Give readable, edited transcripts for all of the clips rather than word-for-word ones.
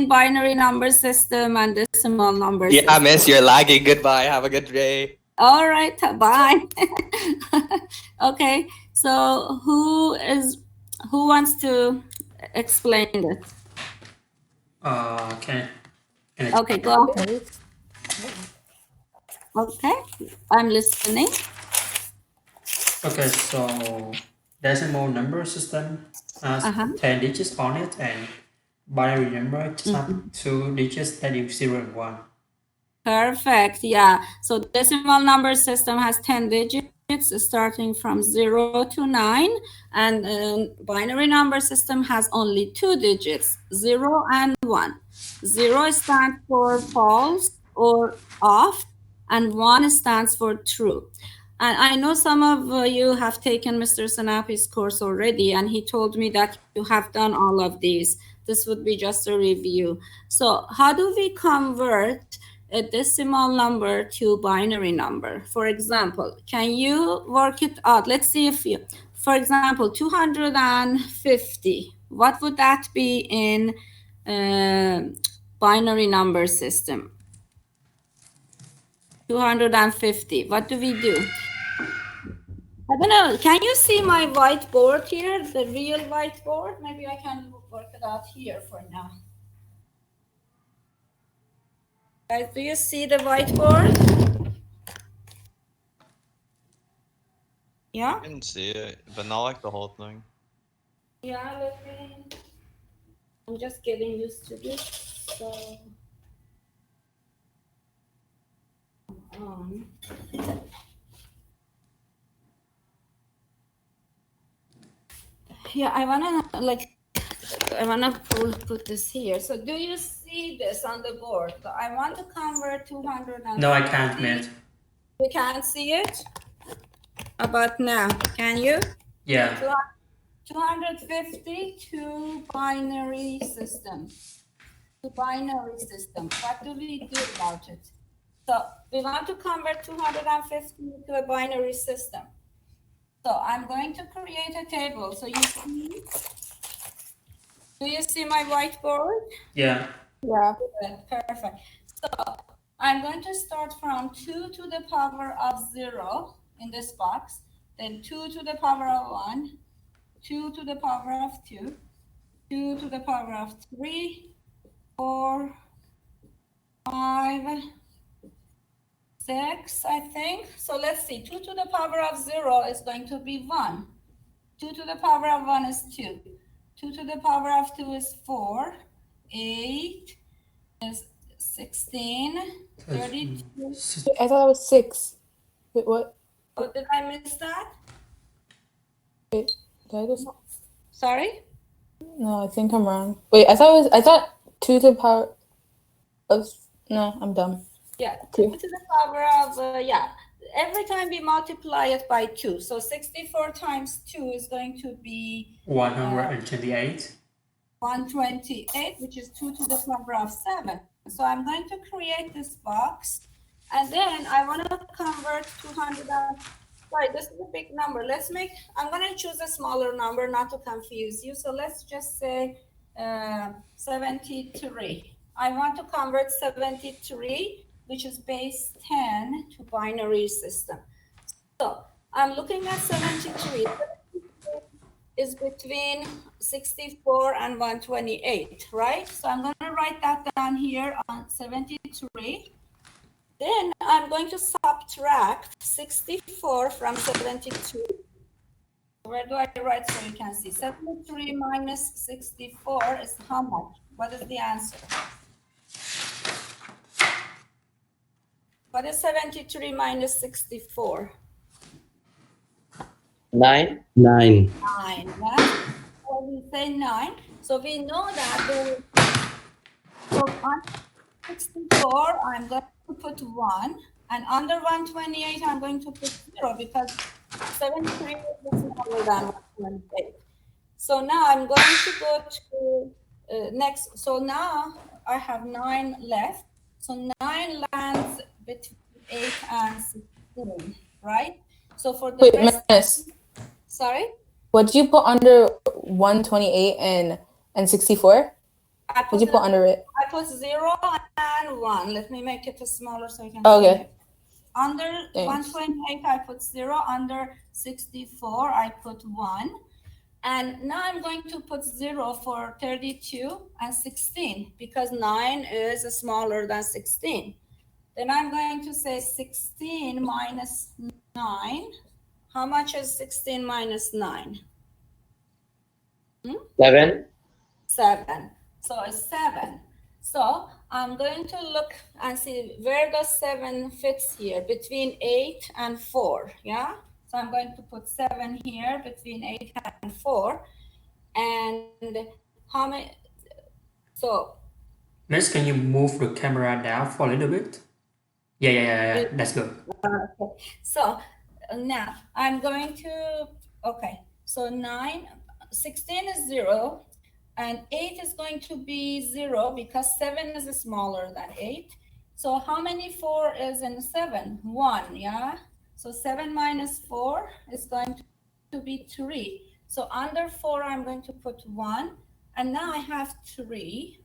between binary number system and decimal number system? Yeah, miss, you're lagging. Goodbye. Have a good day. All right, bye. Okay, so who wants to explain it? Can I Okay, go ahead. Okay, I'm listening. Okay, so decimal number system has 10 digits on it, and binary number just have 2 digits, that is 0 and 1. Perfect. Yeah. So decimal number system has 10 digits starting from 0 to 9, and binary number system has only 2 digits, 0 and 1. 0 stands for false or off, and 1 stands for true. And I know some of you have taken Mr. Sanapi's course already, and he told me that you have done all of these. This would be just a review. So how do we convert a decimal number to binary number? For example, can you work it out? Let's see if you, for example, 250, what would that be in binary number system? 250, what do we do? I don't know, can you see my whiteboard here, the real whiteboard? Maybe I can work it out here for now. Guys, do you see the whiteboard? Yeah? I can see it, but not like the whole thing. Yeah, I'm just getting used to this. So, yeah, I wanna put this here. So do you see this on the board? So I want to convert 200. No, I can't, Matt. You can't see it? About now, can you? Yeah. 250 to binary system. What do we do about it? So we want to convert 250 to a binary system. So I'm going to create a table. So you see, do you see my whiteboard? Yeah. Yeah. Perfect. So I'm going to start from 2 to the power of 0 in this box, then 2 to the power of 1, 2 to the power of 2, 2 to the power of 3, 4, 5, 6, I think. So let's see, 2 to the power of 0 is going to be 1. 2 to the power of 1 is 2. 2 to the power of 2 is 4. 8 is 16. 32. I thought it was 6. Wait, what? Oh, did I miss that? Wait, did I just... Sorry? No, I think I'm wrong. Wait, I thought 2 to the power of... No, I'm dumb. Yeah, 2 to the power of, yeah. Every time we multiply it by 2. So 64 times 2 is going to be... 128. 128, which is 2 to the power of 7. So I'm going to create this box. And then I want to convert 200. Right, this is a big number. I'm going to choose a smaller number not to confuse you. So let's just say 73. I want to convert 73, which is base 10, to binary system. So I'm looking at 73. Is between 64 and 128, right? So I'm going to write that down here on 73. Then I'm going to subtract 64 from 72. Where do I write so you can see? 73 minus 64 is how much? What is the answer? What is 73 minus 64? 9. 9, right? So we say 9. So we know that so on 64, I'm going to put 1. And under 128, I'm going to put 0 because 73 is smaller than 128. So now I'm going to go to next. So now I have 9 left. So 9 lands between 8 and 16, right? So for the Wait, Miss. Sorry? What did you put under 128 and 64? What did you put under it? put 0 and 1. Let me make it smaller so you can Okay. see it. Under Thanks. 128, I put 0. Under 64, I put 1. And now I'm going to put 0 for 32 and 16 because 9 is smaller than 16. Then I'm going to say 16 minus 9. How much is 16 minus 9? 7. 7. So it's 7. So I'm going to look and see where does 7 fits here between 8 and 4. Yeah. So I'm going to put 7 here between 8 and 4. And how many? So Miss, can you move the camera down for a little bit? Yeah. That's good. okay. So now I'm going to, okay. So 16 is 0. And 8 is going to be 0 because 7 is smaller than 8. So how many 4 is in 7? 1, yeah? So 7 minus 4 is going to be 3. So under 4, I'm going to put 1. And now I have 3.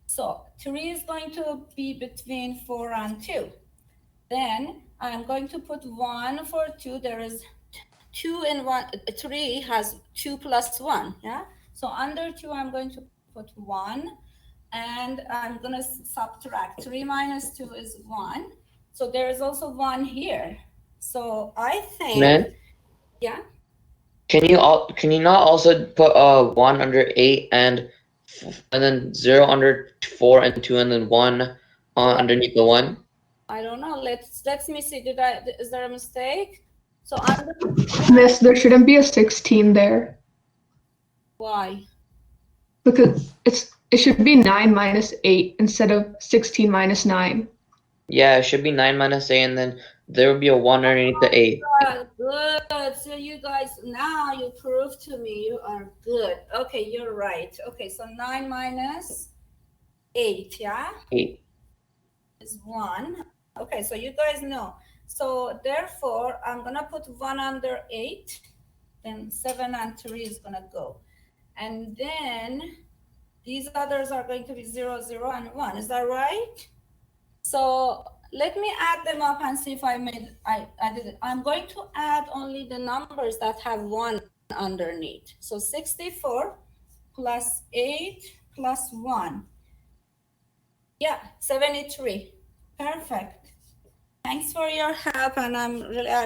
So 3 is going to be between 4 and 2. Then I'm going to put 1 for 2. There is 2 in 1. 3 has 2 plus 1, yeah? So under 2, I'm going to put 1, and I'm going to subtract. 3 minus 2 is 1. So there is also 1 here. So I think, Man, yeah, can you not also put 1 under 8 and then 0 under 4 and 2 and then 1 underneath the 1? I don't know. Let me see. Is there a mistake? So under, Miss, there shouldn't be a 16 there why? because it should be 9 minus 8 instead of 16 minus 9. Yeah, it should be 9 minus 8 and then there would be a 1 underneath the 8. Good. So you guys, now you prove to me you are good. Okay, you're right. Okay, so 9 minus 8, yeah? 8. Is 1. Okay, so you guys know. So therefore, I'm going to put 1 under 8. Then 7 and 3 is going to go. And then these others are going to be 0, 0, and 1. Is that right? So let me add them up and see if I did it. I'm going to add only the numbers that have 1 underneath. So 64 plus 8 plus 1. Yeah, 73. Perfect. Thanks for your help, and I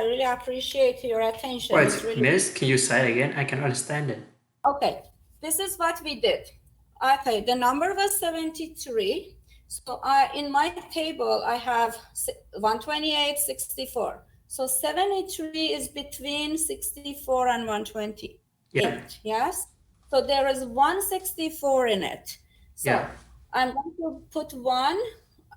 really appreciate your attention. Wait, Really... Miss, can you say it again? I can understand it. Okay, this is what we did. Okay, the number was 73. So in my table, I have 128, 64. So 73 is between 64 and 128. Yeah. Yes. So there is 164 in it. So Yeah. I'm going to put 1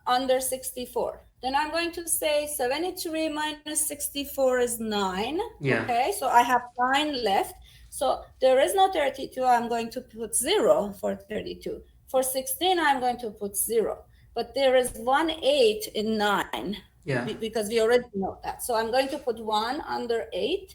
under 64. Then I'm going to say 73 minus 64 is 9. Yeah. Okay, so I have 9 left. So there is no 32. I'm going to put 0 for 32. For 16, I'm going to put 0. But there is 1 8 in 9. Yeah. Because we already know that. So I'm going to put 1 under 8.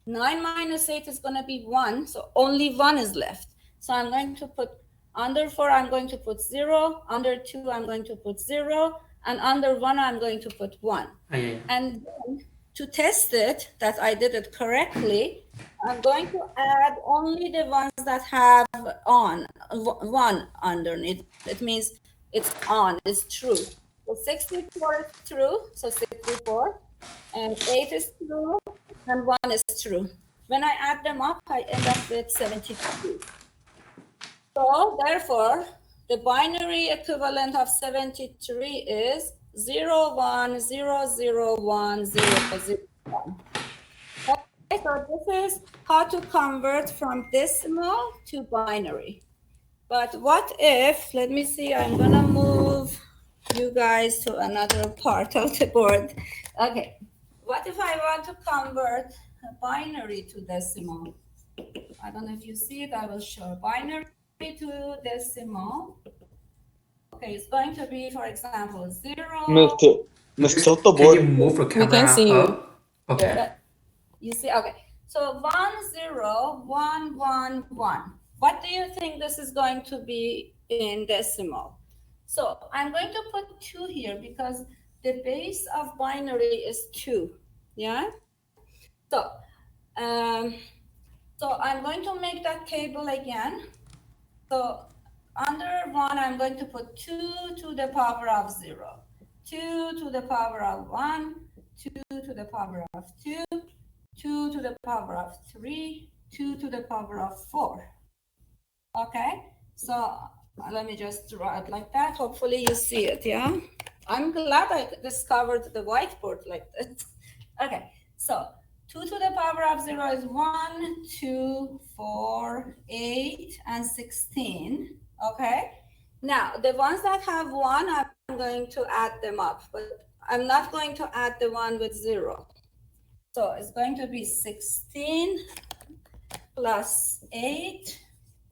9 minus 8 is going to be 1. So only 1 is left. So I'm going to put under 4, I'm going to put 0. Under 2, I'm going to put 0. And under 1, I'm going to put 1. Oh, yeah. And then to test it, that I did it correctly, I'm going to add only the ones that have 1 underneath. It means it's on, it's true. So 64 is true, so 64. And 8 is true, and 1 is true. When I add them up, I end up with 72. So therefore, the binary equivalent of 73 is 0, 1, 0, 0, 1, 0, 0, 1. Okay, so this is how to convert from decimal to binary. But what if, let me see, I'm going to move you guys to another part of the board. Okay, what if I want to convert a binary to decimal? I don't know if you see it, I will show binary to decimal. Okay, it's going to be, for example, 0. Miss tilt the Can board. you move the camera can see you. up? Okay. You see, okay. So 1, 0, 1, 1, 1. What do you think this is going to be in decimal? So I'm going to put 2 here because the base of binary is 2. Yeah. So, so I'm going to make that table again. So under 1, I'm going to put 2 to the power of 0, 2 to the power of 1, 2 to the power of 2, 2 to the power of 3, 2 to the power of 4. Okay, so let me just draw it like that. Hopefully you see it, yeah? I'm glad I discovered the whiteboard like this. Okay, so 2 to the power of 0 is 1, 2, 4, 8, and 16. Okay, now the ones that have 1, I'm going to add them up, but I'm not going to add the one with 0. So it's going to be 16 plus 8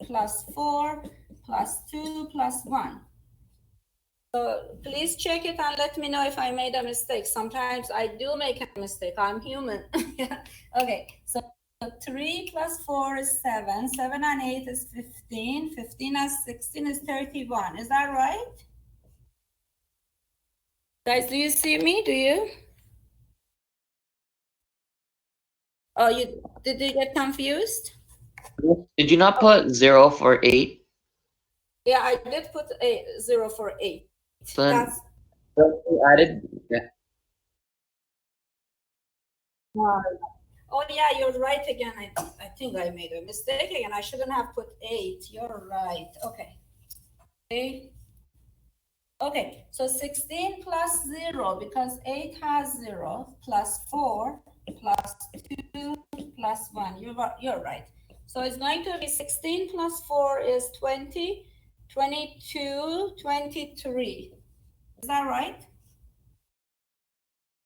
plus 4 plus 2 plus 1. So please check it and let me know if I made a mistake. Sometimes I do make a mistake. I'm human. Okay, so 3 plus 4 is 7. 7 and 8 is 15. 15 and 16 is 31. Is that right? Guys, do you see me? Do you? Oh, did you get confused? Did you not put 0 for 8? Yeah, I did put a 0 for 8. So then That's you added. Yeah. Oh yeah, you're right again. I think I made a mistake again. I shouldn't have put 8. You're right. Okay. Okay, so 16 plus 0, because 8 has 0, plus 4, plus 2, plus 1. You're right. So it's going to be 16 plus 4 is 20, 22, 23. Is that right?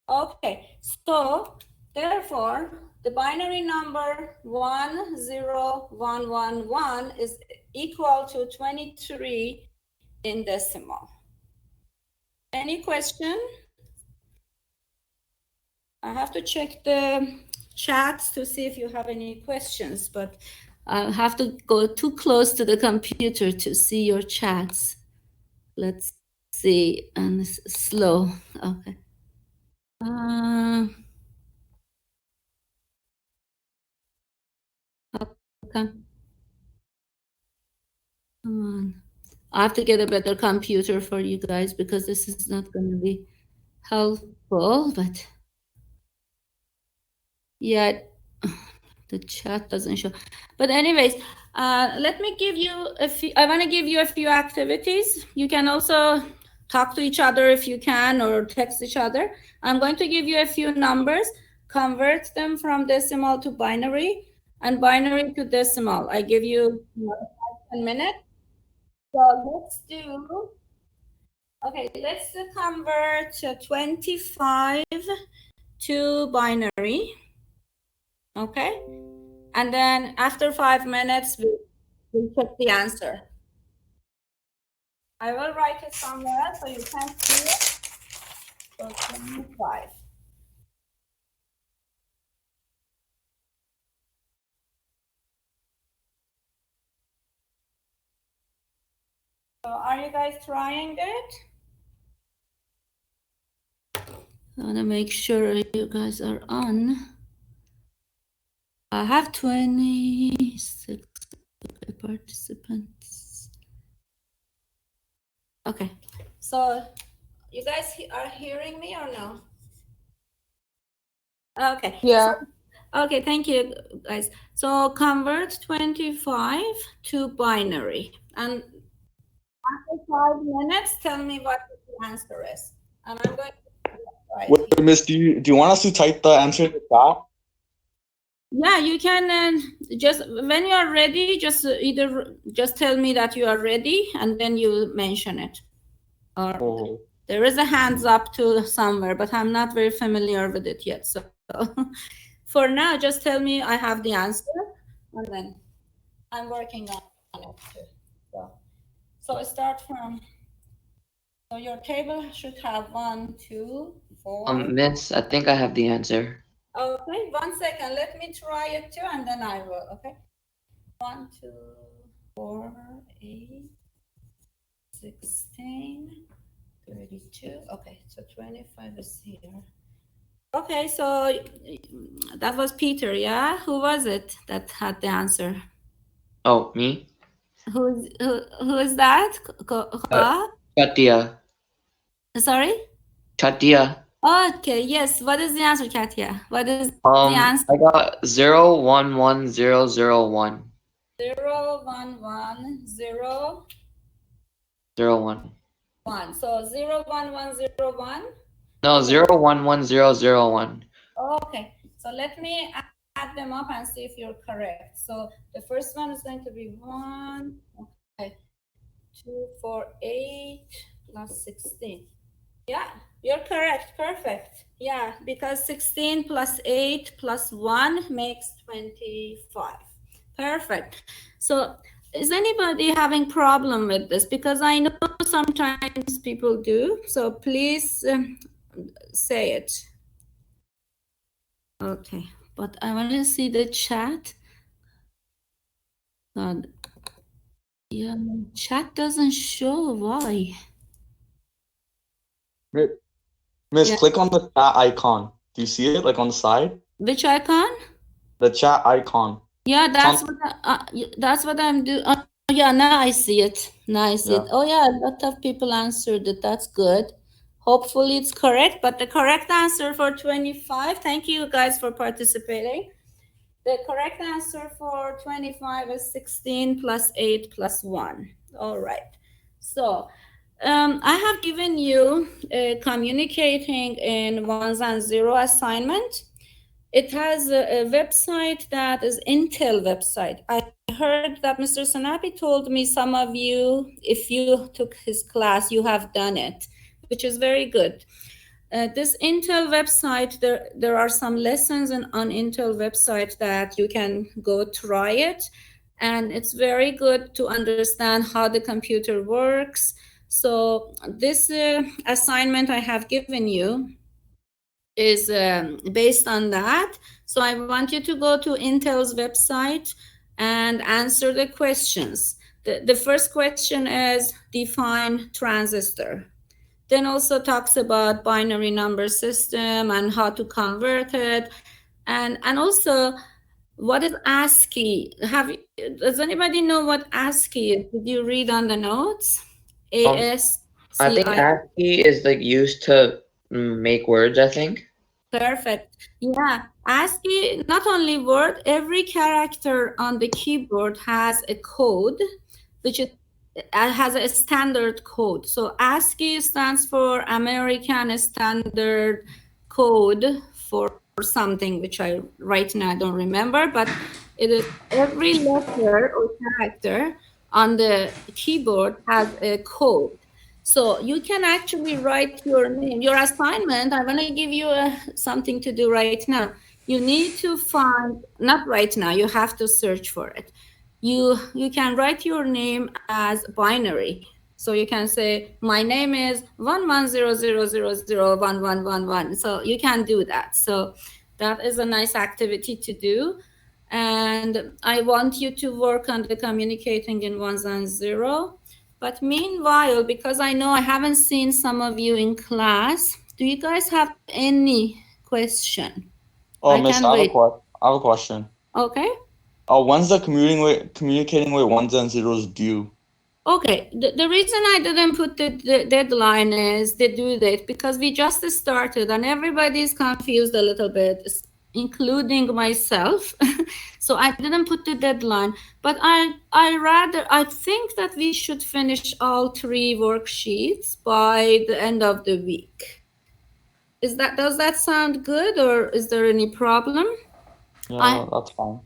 Okay, so therefore, the binary number 10111 is equal to 23 in decimal. Any question? I have to check the chats to see if you have any questions, but I have to go too close to the computer to see your chats. Let's see, and it's slow. Okay. Okay. Come on. I have to get a better computer for you guys because this is not going to be helpful, but yeah, the chat doesn't show. But anyways, let me give you I want to give you a few activities. You can also talk to each other if you can, or text each other. I'm going to give you a few numbers, convert them from decimal to binary, and binary to decimal. I give you 10 minutes. So let's do, okay, let's convert 25 to binary. Okay. And then after 5 minutes, we'll check the answer. I will write it somewhere so you can see it. So 25. So are you guys trying it? I want to make sure you guys are on. I have 26 participants. Okay, so you guys are hearing me or no? Okay. Yeah. Okay, thank you, guys. So convert 25 to binary. And after 5 minutes, tell me what the answer is. And I'm going to write Wait, it. Miss, do you want us to type the answer in the chat? Yeah, you can just, when you are ready, just either just tell me that you are ready and then you mention it. Or there is a hands up to somewhere, but I'm not very familiar with it yet. So for now, just tell me I have the answer, and then I'm working on it too. So start from, so your table should have 1, 2, 4. Miss, I think I have the answer. Okay, 1 second. Let me try it too, and then I will. Okay. 1, 2, 4, 8, 16, 22. Okay, so 25 is here. Okay, so that was Peter, yeah? Who was it that had the answer? Oh, me? Who is that? Katya. Sorry? Katya. Okay, yes. What is the answer, Katya? What is the answer? I got 011001. 0110. 01. So 01101. No, 011001. Okay, so let me add them up and see if you're correct. So the first one is going to be 1, okay, 2, 4, 8 plus 16. Yeah, you're correct. Perfect. Yeah, because 16 plus 8 plus 1 makes 25. Perfect. So is anybody having problem with this? Because I know sometimes people do. So please say it. Okay, but I want to see the chat. God. Yeah, chat doesn't show. Why? Miss, Yeah. click on the chat icon. Do you see it, like on the side? Which icon? The chat icon. Yeah, that's what I'm doing. Oh, yeah, now I see it. Now I see it. Oh yeah, a lot of people answered it. That's good. Hopefully it's correct. But the correct answer for 25. Thank you guys for participating. The correct answer for 25 is 16 plus 8 plus 1. All right. So I have given you a communicating in ones and zero assignment. It has a website that is Intel website. I heard that Mr. Sanapi told me some of you, if you took his class, you have done it, which is very good. This Intel website, there are some lessons on Intel website that you can go try it. And it's very good to understand how the computer works. So this assignment I have given you is based on that. So I want you to go to Intel's website and answer the questions. The first question is define transistor. Then also talks about binary number system and how to convert it. And also, what is ASCII? Does anybody know what ASCII is? Did you read on the notes? ASCII. I think ASCII is like used to make words, I think. Perfect. Yeah, ASCII, not only word, every character on the keyboard has a code, which has a standard code. So ASCII stands for American Standard Code for something, which I right now don't remember, but it is every letter or character on the keyboard has a code. So you can actually write your name. Your assignment, I want to give you something to do right now. You need to find, not right now, you have to search for it. You can write your name as binary. So you can say, my name is 1100001111. So you can do that. So that is a nice activity to do. And I want you to work on the communicating in ones and zero. But meanwhile, because I know I haven't seen some of you in class, do you guys have any question? Oh, Miss, I have a question. Okay. When's the communicating with ones and zeros due? Okay. The reason I didn't put the deadline is the due date because we just started and everybody's confused a little bit, including myself. So I didn't put the deadline, but I think that we should finish all 3 worksheets by the end of the week. Does that sound good or is there any problem? Yeah, that's fine.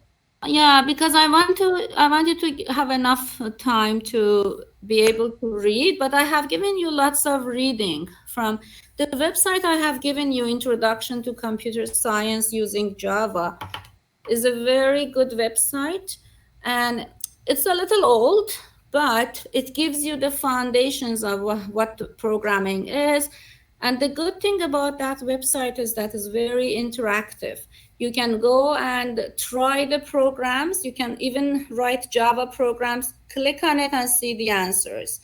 Yeah, because I want you to have enough time to be able to read, but I have given you lots of reading from the website. I have given you Introduction to Computer Science using Java. Is a very good website, and it's a little old, but it gives you the foundations of what programming is. And the good thing about that website is that it's very interactive. You can go and try the programs. You can even write Java programs, click on it and see the answers.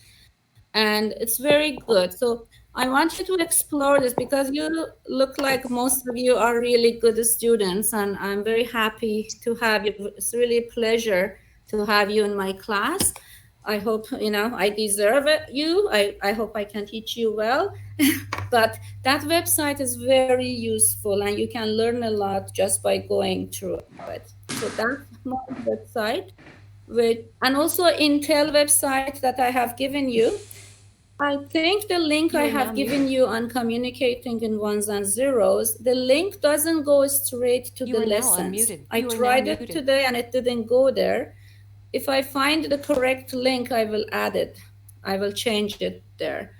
And it's very good. So I want you to explore this because you look like most of you are really good students, and I'm very happy to have you. It's really a pleasure to have you in my class. I hope, I deserve it. I hope I can teach you well. But that website is very useful, and you can learn a lot just by going through it. So that's my website, and also Intel website that I have given you. I think the link I have given you on communicating in ones and zeros, the link doesn't go straight to the lessons. I tried it today and it didn't go there. If I find the correct link, I will add it. I will change it there.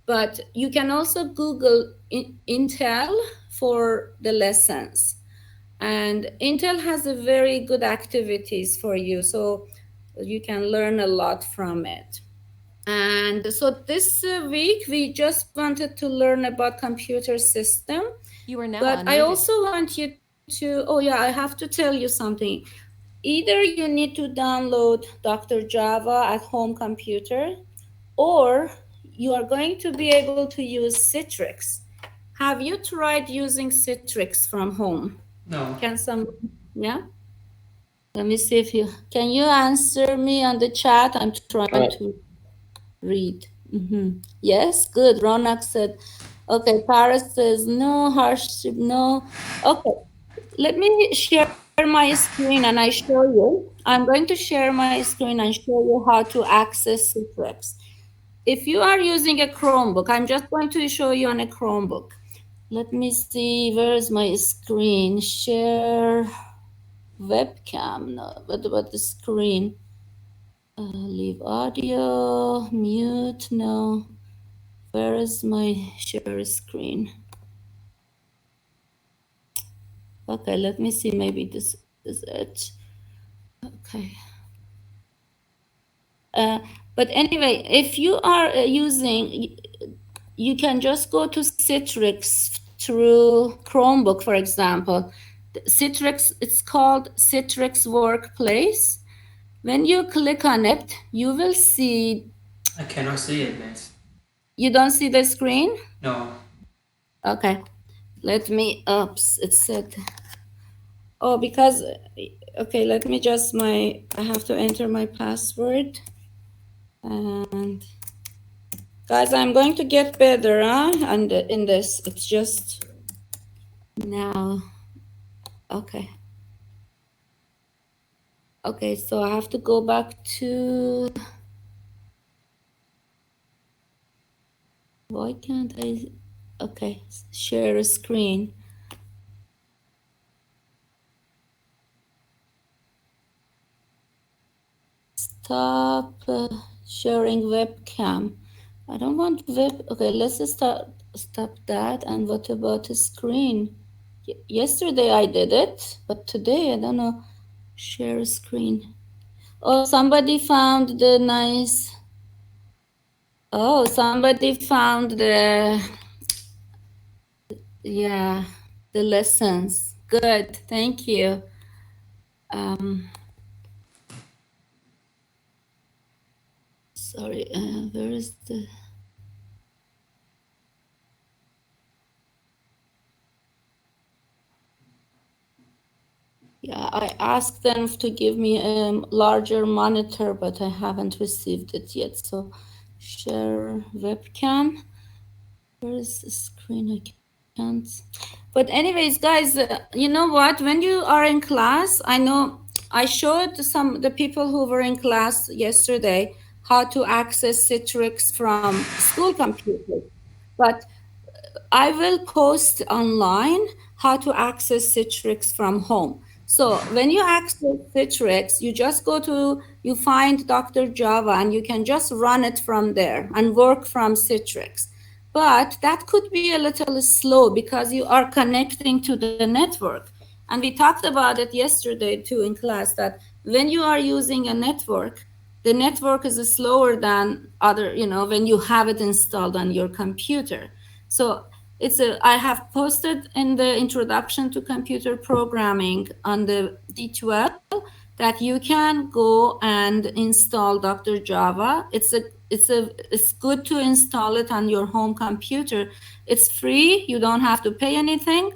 But you can also Google Intel for the lessons. And Intel has a very good activities for you, so you can learn a lot from it. And so this week, we just wanted to learn about computer system. You are now But unmuted. I also want you to, I have to tell you something. Either you need to download Dr. Java at home computer, or you are going to be able to use Citrix. Have you tried using Citrix from home? No. Can someone, yeah? Let me see if can you answer me on the chat? I'm trying to read. Yes, good. Ronak said, okay. Paris says no. Harship, no. Okay, let me share my screen and I show you. I'm going to share my screen and show you how to access Citrix. If you are using a Chromebook, I'm just going to show you on a Chromebook. Let me see, where is my screen? Share webcam. No, what about the screen? Leave audio, mute, no. Where is my share screen? Okay, let me see, maybe this is it. Okay. But anyway, if you are using, you can just go to Citrix through Chromebook, for example. Citrix, it's called Citrix Workplace. When you click on it, you will see. I cannot see it, miss. You don't see the screen? No. Okay. Let me, oops, it said. Oh, because, okay, let me just I have to enter my password. And guys, I'm going to get better, and in this, it's just now. Okay. Okay, so I have to go back to, why can't I, okay, share a screen. Stop sharing webcam. I don't want okay, let's stop that. And what about the screen? Yesterday I did it, but today I don't know. Share screen. Oh, somebody found the nice. Oh, somebody found the lessons. Good, thank you. Sorry, where is the? Yeah, I asked them to give me a larger monitor, but I haven't received it yet. So share webcam. Where is the screen? I can't. But anyways, guys, you know what? When you are in class, I know I showed the people who were in class yesterday how to access Citrix from school computers. But I will post online how to access Citrix from home. So when you access Citrix, you just you find Dr. Java and you can just run it from there and work from Citrix. But that could be a little slow because you are connecting to the network. And we talked about it yesterday too in class, that when you are using a network, the network is slower than other, when you have it installed on your computer. So I have posted in the introduction to computer programming on the D12 that you can go and install Dr. Java. It's it's good to install it on your home computer. It's free. You don't have to pay anything.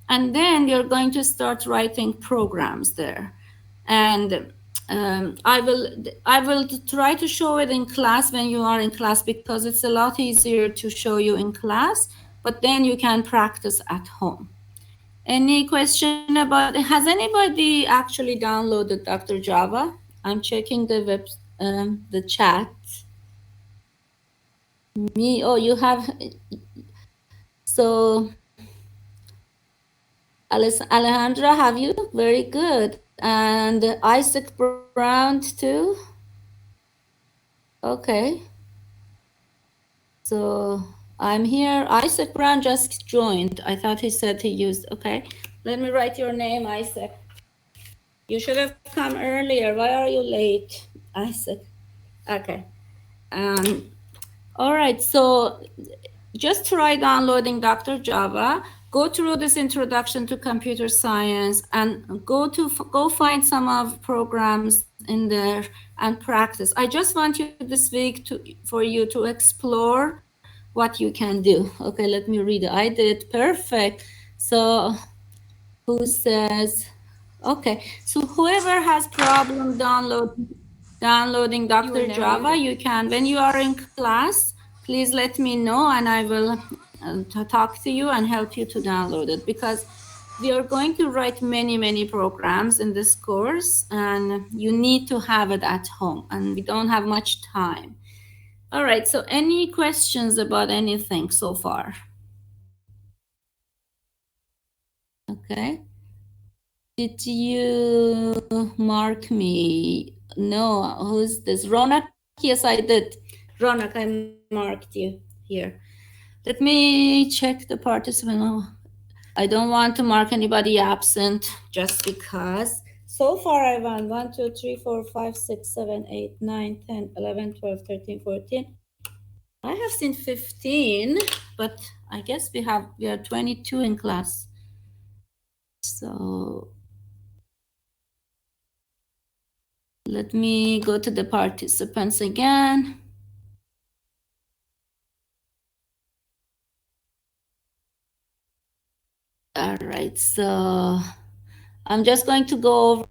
And then you're going to start writing programs there. And I will try to show it in class when you are in class, because it's a lot easier to show you in class, but then you can practice at home. Any question about it? Has anybody actually downloaded Dr. Java? I'm checking the chat. Me, oh, you have. So, Alejandra, have you? Very good. And Isaac Brown too? Okay. So I'm here. Isaac Brown just joined. I thought he said he used, okay. Let me write your name, Isaac. You should have come earlier. Why are you late, Isaac? Okay. All right, so just try downloading Dr. Java. Go through this introduction to computer science and go find some of programs in there and practice. I just want you this week for you to explore what you can do. Okay, let me read it. I did perfect. So who says, okay, so whoever has problem downloading Dr. Java, you can, when you are in class, please let me know and I will talk to you and help you to download it, because we are going to write many programs in this course and you need to have it at home and we don't have much time. All right, so any questions about anything so far? Okay. Did you mark me? No, who's this? Ronak? Yes, I did. Ronak, I marked you here. Let me check the participant. Oh, I don't want to mark anybody absent just because. So far, I won 1, 2, 3, 4, 5, 6, 7, 8, 9, 10, 11, 12, 13, 14. I have seen 15, but I guess we are 22 in class. So let me go to the participants again. All right, so I'm just going to go over